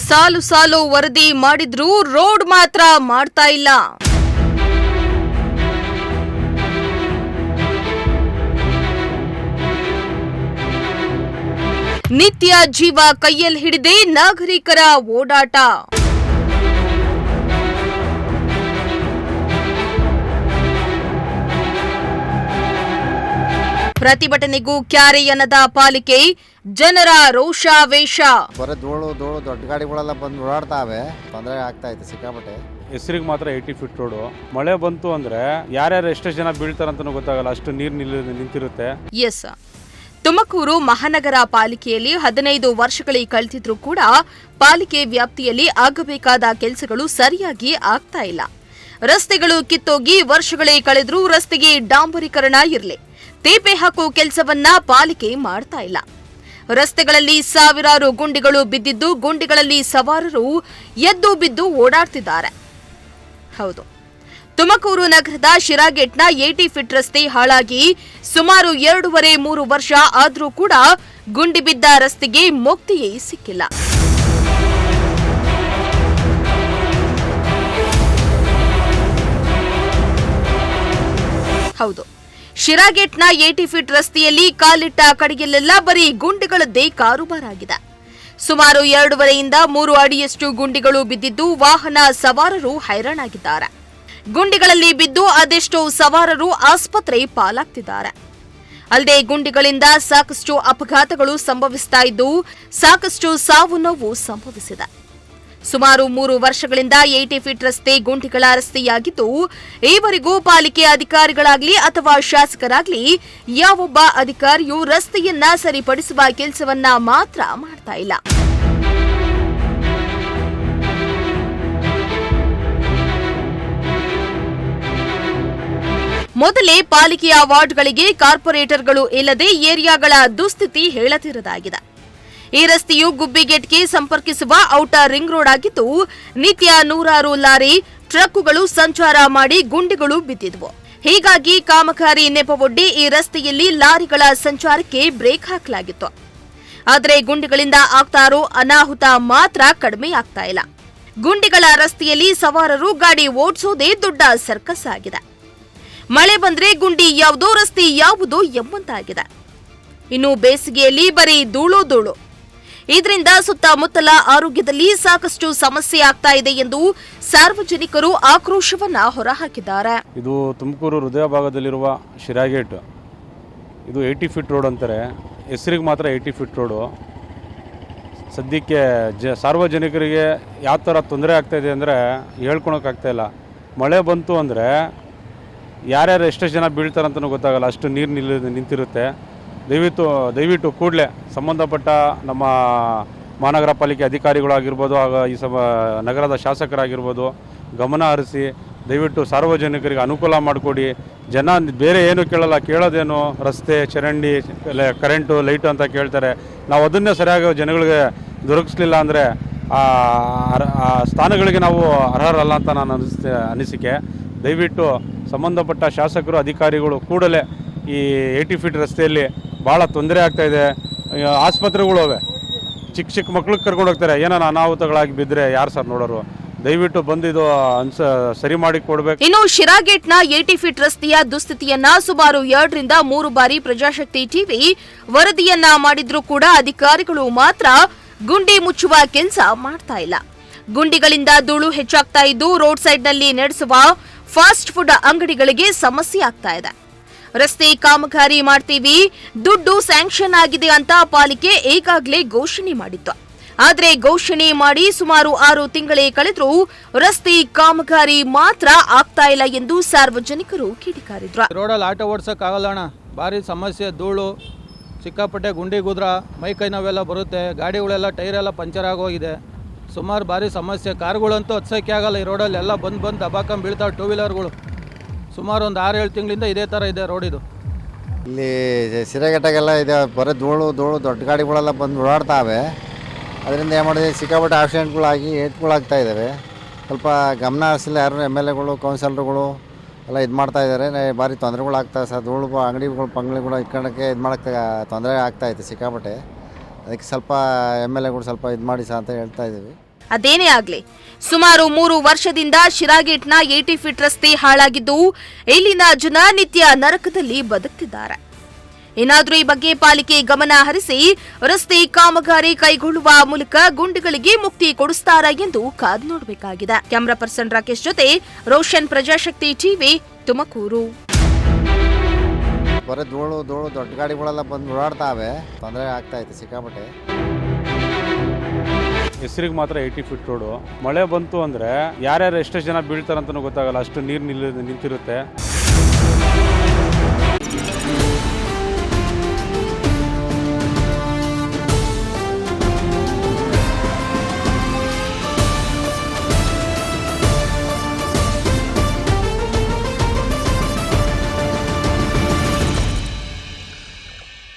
ಸಾಲು ಸಾಲು ವರದಿ ಮಾಡಿದ್ರೂ ರೋಡ್ ಮಾತ್ರ ಮಾಡ್ತಾ ಇಲ್ಲ. ನಿತ್ಯ ಜೀವ ಕೈಯಲ್ಲಿ ಹಿಡಿದೇ ನಾಗರಿಕರ ಓಡಾಟ. ಪ್ರತಿಭಟನೆಗೂ ಕ್ಯಾರೆ ಎನ್ನದ ಪಾಲಿಕೆ, ಜನರ ರೋಷಾವೇಶ. ಧೂಳು ದೊಡ್ಡ ಗಾಡಿಗಳೆಲ್ಲ ಬಂದು ಓಡಾಡ್ತಾವೆ, ತೊಂದರೆ ಆಗ್ತಾ ಇದೆ ಸಿಕ್ಕಾಪಟ್ಟೆ. ಹೆಸರಿಗೆ ಮಾತ್ರ 80 ಫೀಟ್ ರೋಡು. ಮಳೆ ಬಂತು ಅಂದ್ರೆ ಯಾರ್ಯಾರು ಎಷ್ಟು ಜನ ಬೀಳ್ತಾರಂತನೂ ಗೊತ್ತಾಗಲ್ಲ, ಅಷ್ಟು ನೀರು ನಿಂತಿರುತ್ತೆ. ಎಸ್, ತುಮಕೂರು ಮಹಾನಗರ ಪಾಲಿಕೆಯಲ್ಲಿ 15 ವರ್ಷಗಳಿಗೆ ಕಳೆದಿದ್ರೂ ಕೂಡ ಪಾಲಿಕೆ ವ್ಯಾಪ್ತಿಯಲ್ಲಿ ಆಗಬೇಕಾದ ಕೆಲಸಗಳು ಸರಿಯಾಗಿ ಆಗ್ತಾ ಇಲ್ಲ. ರಸ್ತೆಗಳು ಕಿತ್ತೋಗಿ ವರ್ಷಗಳೇ ಕಳೆದ್ರೂ ರಸ್ತೆಗೆ ಡಾಂಬರೀಕರಣ ಇರಲಿ, ತೇಪೆ ಹಾಕೋ ಕೆಲಸವನ್ನ ಪಾಲಿಕೆ ಮಾಡ್ತಾ ಇಲ್ಲ. ರಸ್ತೆಗಳಲ್ಲಿ ಸಾವಿರಾರು ಗುಂಡಿಗಳು ಬಿದ್ದಿದ್ದು, ಗುಂಡಿಗಳಲ್ಲಿ ಸವಾರರು ಎದ್ದು ಬಿದ್ದು ಓಡಾಡ್ತಿದ್ದಾರೆ. ಹೌದು, ತುಮಕೂರು ನಗರದ ಶಿರಾಗೇಟ್ನ 80 ಫೀಟ್ ರಸ್ತೆ ಹಾಳಾಗಿ ಸುಮಾರು 2.5-3 ವರ್ಷ ಆದರೂ ಕೂಡ ಗುಂಡಿ ಬಿದ್ದ ರಸ್ತೆಗೆ ಮುಕ್ತಿಯೇ ಸಿಕ್ಕಿಲ್ಲ. ಹೌದು, ಶಿರಾಗೇಟ್ನ 80 ಫೀಟ್ ರಸ್ತೆಯಲ್ಲಿ ಕಾಲಿಟ್ಟ ಕಡೆಯಲ್ಲೆಲ್ಲ ಬರೀ ಗುಂಡಿಗಳದ್ದೇ ಕಾರುಬಾರಾಗಿದೆ. ಸುಮಾರು 2.5-3 ಅಡಿಯಷ್ಟು ಗುಂಡಿಗಳು ಬಿದ್ದಿದ್ದು ವಾಹನ ಸವಾರರು ಹೈರಾಣಾಗಿದ್ದಾರೆ. ಗುಂಡಿಗಳಲ್ಲಿ ಬಿದ್ದು ಅದೆಷ್ಟೋ ಸವಾರರು ಆಸ್ಪತ್ರೆ ಪಾಲಾಗ್ತಿದ್ದಾರೆ. ಅಲ್ಲದೆ ಗುಂಡಿಗಳಿಂದ ಸಾಕಷ್ಟು ಅಪಘಾತಗಳು ಸಂಭವಿಸ್ತಾ ಇದ್ದು, ಸಾಕಷ್ಟು ಸಾವು ನೋವು ಸಂಭವಿಸಿದೆ. ಸುಮಾರು 3 ವರ್ಷಗಳಿಂದ 80 ಫೀಟ್ ರಸ್ತೆ ಗುಂಡಿಗಳ ರಸ್ತೆಯಾಗಿದ್ದು, ಈವರೆಗೂ ಪಾಲಿಕೆ ಅಧಿಕಾರಿಗಳಾಗ್ಲಿ ಅಥವಾ ಶಾಸಕರಾಗ್ಲಿ ಯಾವೊಬ್ಬ ಅಧಿಕಾರಿಯೂ ರಸ್ತೆಯನ್ನ ಸರಿಪಡಿಸುವ ಕೆಲಸವನ್ನ ಮಾತ್ರ ಮಾಡ್ತಾ ಇಲ್ಲ. ಮೊದಲೇ ಪಾಲಿಕೆಯ ವಾರ್ಡ್ಗಳಿಗೆ ಕಾರ್ಪೊರೇಟರ್ಗಳು ಇಲ್ಲದೆ ಏರಿಯಾಗಳ ದುಸ್ಥಿತಿ ಹೇಳತಿರದಾಗಿದೆ. ಈ ರಸ್ತೆಯು ಗುಬ್ಬಿಗೇಟ್ಗೆ ಸಂಪರ್ಕಿಸುವ ಔಟರ್ ರಿಂಗ್ ರೋಡ್ ಆಗಿದ್ದು, ನಿತ್ಯ ನೂರಾರು ಲಾರಿ, ಟ್ರಕ್ಕುಗಳು ಸಂಚಾರ ಮಾಡಿ ಗುಂಡಿಗಳು ಬಿದ್ದಿದ್ವು. ಹೀಗಾಗಿ ಕಾಮಗಾರಿ ನೆಪವೊಡ್ಡಿ ಈ ರಸ್ತೆಯಲ್ಲಿ ಲಾರಿಗಳ ಸಂಚಾರಕ್ಕೆ ಬ್ರೇಕ್ ಹಾಕಲಾಗಿತ್ತು. ಆದರೆ ಗುಂಡಿಗಳಿಂದ ಆಗ್ತಾ ಇರೋ ಅನಾಹುತ ಮಾತ್ರ ಕಡಿಮೆ ಆಗ್ತಾ ಇಲ್ಲ. ಗುಂಡಿಗಳ ರಸ್ತೆಯಲ್ಲಿ ಸವಾರರು ಗಾಡಿ ಓಡಿಸೋದೇ ದೊಡ್ಡ ಸರ್ಕಸ್ ಆಗಿದೆ. ಮಳೆ ಬಂದ್ರೆ ಗುಂಡಿ ಯಾವುದೋ ರಸ್ತೆ ಯಾವುದೋ ಎಂಬಂತಾಗಿದೆ. ಇನ್ನು ಬೇಸಿಗೆಯಲ್ಲಿ ಬರೀ ಧೂಳು. ಇದರಿಂದ ಸುತ್ತಮುತ್ತಲ ಆರೋಗ್ಯದಲ್ಲಿ ಸಾಕಷ್ಟು ಸಮಸ್ಯೆ ಆಗ್ತಾ ಇದೆ ಎಂದು ಸಾರ್ವಜನಿಕರು ಆಕ್ರೋಶವನ್ನ ಹೊರಹಾಕಿದ್ದಾರೆ. ಇದು ತುಮಕೂರು ಹೃದಯ ಭಾಗದಲ್ಲಿರುವ ಶಿರಾಗೇಟ್. ಇದು 80 ಫೀಟ್ ರೋಡ್ ಅಂತಾರೆ, ಹೆಸರಿಗೆ ಮಾತ್ರ 80 ಫೀಟ್ ರೋಡು. ಸದ್ಯಕ್ಕೆ ಸಾರ್ವಜನಿಕರಿಗೆ ಯಾವ ಥರ ತೊಂದರೆ ಆಗ್ತಾ ಇದೆ ಅಂದರೆ ಹೇಳ್ಕೊಳಕ್ಕಾಗ್ತಾ ಇಲ್ಲ. ಮಳೆ ಬಂತು ಅಂದರೆ ಯಾರ್ಯಾರು ಎಷ್ಟು ಜನ ಬೀಳ್ತಾರಂತನೂ ಗೊತ್ತಾಗಲ್ಲ, ಅಷ್ಟು ನೀರು ನಿಂತಿರುತ್ತೆ. ದಯವಿಟ್ಟು ಕೂಡಲೇ ಸಂಬಂಧಪಟ್ಟ ನಮ್ಮ ಮಹಾನಗರ ಪಾಲಿಕೆ ಅಧಿಕಾರಿಗಳಾಗಿರ್ಬೋದು, ಈ ನಗರದ ಶಾಸಕರಾಗಿರ್ಬೋದು ಗಮನ ಹರಿಸಿ ದಯವಿಟ್ಟು ಸಾರ್ವಜನಿಕರಿಗೆ ಅನುಕೂಲ ಮಾಡಿಕೊಡಿ. ಜನ ಬೇರೆ ಏನು ಕೇಳಲ್ಲ, ಕೇಳೋದೇನು ರಸ್ತೆ, ಚರಂಡಿ, ಕರೆಂಟು, ಲೈಟು ಅಂತ ಕೇಳ್ತಾರೆ. ನಾವು ಅದನ್ನೇ ಸರಿಯಾಗಿ ಜನಗಳಿಗೆ ದೊರಕಿಸ್ಲಿಲ್ಲ ಅಂದರೆ ಆ ಸ್ಥಾನಗಳಿಗೆ ನಾವು ಅರ್ಹರಲ್ಲ ಅಂತ ನನ್ನ ಅನಿಸಿಕೆ. ದಯವಿಟ್ಟು ಸಂಬಂಧಪಟ್ಟ ಶಾಸಕರು ಅಧಿಕಾರಿಗಳು ಕೂಡಲೇ ಈ 80 ಫೀಟ್ ರಸ್ತೆಯಲ್ಲಿ ಭಾಳ ತೊಂದರೆ ಆಗ್ತಾಯಿದೆ. ಆಸ್ಪತ್ರೆಗಳು ಅವೆ, ಚಿಕ್ಕ ಮಕ್ಳಿಗೆ ಕರ್ಕೊಂಡು ಹೋಗ್ತಾರೆ, ಏನಾನ ಅನಾಹುತಗಳಾಗಿ ಬಿದ್ದರೆ ಯಾರು ಸರ್ ನೋಡೋರು? ದಯವಿಟ್ಟು ಬಂದಿದ್ದು ಸರಿ ಮಾಡಿ ಕೊಡ್ಬೇಕು. ಇನ್ನು ಶಿರಾಗೇಟ್ನ 80 ಫೀಟ್ ರಸ್ತೆಯ ದುಸ್ಥಿತಿಯನ್ನ ಸುಮಾರು 2-3 ಬಾರಿ ಪ್ರಜಾಶಕ್ತಿ ಟಿವಿ ವರದಿಯನ್ನ ಮಾಡಿದ್ರೂ ಕೂಡ ಅಧಿಕಾರಿಗಳು ಮಾತ್ರ ಗುಂಡಿ ಮುಚ್ಚುವ ಕೆಲಸ ಮಾಡ್ತಾ ಇಲ್ಲ. ಗುಂಡಿಗಳಿಂದ ಧೂಳು ಹೆಚ್ಚಾಗ್ತಾ ಇದ್ದು, ರೋಡ್ ಸೈಡ್ನಲ್ಲಿ ನಡೆಸುವ ಫಾಸ್ಟ್ ಫುಡ್ ಅಂಗಡಿಗಳಿಗೆ ಸಮಸ್ಯೆ ಆಗ್ತಾ ಇದೆ. ರಸ್ತೆ ಕಾಮಗಾರಿ ಮಾಡ್ತೀವಿ, ದುಡ್ಡು ಸ್ಯಾಂಕ್ಷನ್ ಆಗಿದೆ ಅಂತ ಪಾಲಿಕೆ ಈಗಾಗಲೇ ಘೋಷಣೆ ಮಾಡಿತ್ತು. ಆದರೆ ಘೋಷಣೆ ಮಾಡಿ ಸುಮಾರು 6 ತಿಂಗಳೇ ಕಳೆದ್ರೂ ರಸ್ತೆ ಕಾಮಗಾರಿ ಮಾತ್ರ ಆಗ್ತಾ ಇಲ್ಲ ಎಂದು ಸಾರ್ವಜನಿಕರು ಕಿಡಿಕಾರಿದ್ರು. ರೋಡಲ್ಲಿ ಆಟೋ ಓಡಿಸೋಕೆ ಆಗಲ್ಲ ಅಣ್ಣ, ಭಾರಿ ಸಮಸ್ಯೆ. ಧೂಳು, ಸಿಕ್ಕಾಪಟ್ಟೆ ಗುಂಡಿ ಗುದ್ರ, ಮೈ ಕೈ ನೋವೆಲ್ಲ ಬರುತ್ತೆ. ಗಾಡಿಗಳೆಲ್ಲ ಟೈರೆಲ್ಲ ಪಂಚರ್ ಆಗೋಗಿದೆ. ಸುಮಾರು ಭಾರಿ ಸಮಸ್ಯೆ. ಕಾರ್ಗಳಂತೂ ಹತ್ಸೋಕ್ಕೆ ಆಗಲ್ಲ. ಈ ರೋಡಲ್ಲಿ ಎಲ್ಲ ಬಂದು ದಬಾಕಂಡು ಬೀಳ್ತಾವೆ ಟೂ ವೀಲರ್ಗಳು. ಸುಮಾರು ಒಂದು 6-7 ತಿಂಗಳಿಂದ ಇದೇ ಥರ ಇದೆ ರೋಡ್. ಇದು ಇಲ್ಲಿ ಶಿರಾಗೇಟಾಗೆಲ್ಲ ಇದೆ, ಬರೀ ಧೂಳು ದೊಡ್ಡ ಗಾಡಿಗಳೆಲ್ಲ ಬಂದು ಓಡಾಡ್ತಾವೆ. ಅದರಿಂದ ಏನು ಮಾಡಿದೆ, ಸಿಕ್ಕಾಪಟ್ಟೆ ಆಕ್ಸಿಡೆಂಟ್ಗಳಾಗಿ ಏಟ್ಗಳಾಗ್ತಾ ಇದ್ದಾವೆ. ಸ್ವಲ್ಪ ಗಮನ ಹರಿಸಿಲ್ಲ ಯಾರು MLAಗಳು, ಕೌನ್ಸಿಲರ್ಗಳು ಎಲ್ಲ ಇದು ಮಾಡ್ತಾ ಇದ್ದಾರೆ. ಭಾರಿ ತೊಂದರೆಗಳಾಗ್ತವೆ ಸರ್. ಧೂಳು ಅಂಗಡಿಗಳು ಇಟ್ಕೊಳ್ಳೋಕ್ಕೆ ಇದು ಮಾಡೋಕ್ಕೆ ತೊಂದರೆ ಆಗ್ತಾಯಿತ್ತು ಸಿಕ್ಕಾಪಟ್ಟೆ. ಅದಕ್ಕೆ ಸ್ವಲ್ಪ MLAಗಳು ಸ್ವಲ್ಪ ಇದು ಮಾಡಿ ಸಹ ಅಂತ ಹೇಳ್ತಾ ಇದ್ದೀವಿ. ಅದೇನೇ ಆಗ್ಲಿ, ಸುಮಾರು 3 ವರ್ಷದಿಂದ ಶಿರಾಗೇಟ್ನ 80 ಫೀಟ್ ರಸ್ತೆ ಹಾಳಾಗಿದ್ದು ಇಲ್ಲಿನ ಜನ ನಿತ್ಯ ನರಕದಲ್ಲಿ ಬದುಕ್ತಿದ್ದಾರೆ. ಏನಾದ್ರೂ ಈ ಬಗ್ಗೆ ಪಾಲಿಕೆ ಗಮನ ಹರಿಸಿ ರಸ್ತೆ ಕಾಮಗಾರಿ ಕೈಗೊಳ್ಳುವ ಮೂಲಕ ಗುಂಡಿಗಳಿಗೆ ಮುಕ್ತಿ ಕೊಡಿಸ್ತಾರಾ ಎಂದು ಕಾದು ನೋಡಬೇಕಾಗಿದೆ. ಕ್ಯಾಮರಾ ಪರ್ಸನ್ ರಾಕೇಶ್ ಜೊತೆ ರೋಷನ್, ಪ್ರಜಾಶಕ್ತಿ ಟಿವಿ, ತುಮಕೂರು. ಬರೀ ಧೂಳು ದೊಡ್ಡ ಗಾಡಿಗಳೆಲ್ಲ ಬಂದು ಓಡಾಡ್ತಾವೆ, ತೊಂದರೆ ಆಗ್ತಾ ಐತೆ ಸಿಕ್ಕಾಪಟ್ಟೆ. ಹೆಸರಿಗೆ ಮಾತ್ರ 80 ಫೀಟ್ ರೋಡು. ಮಳೆ ಬಂತು ಅಂದರೆ ಯಾರ್ಯಾರು ಎಷ್ಟೆಷ್ಟು ಜನ ಬೀಳ್ತಾರಂತನೂ ಗೊತ್ತಾಗಲ್ಲ, ಅಷ್ಟು ನೀರು ನಿಂತಿರುತ್ತೆ.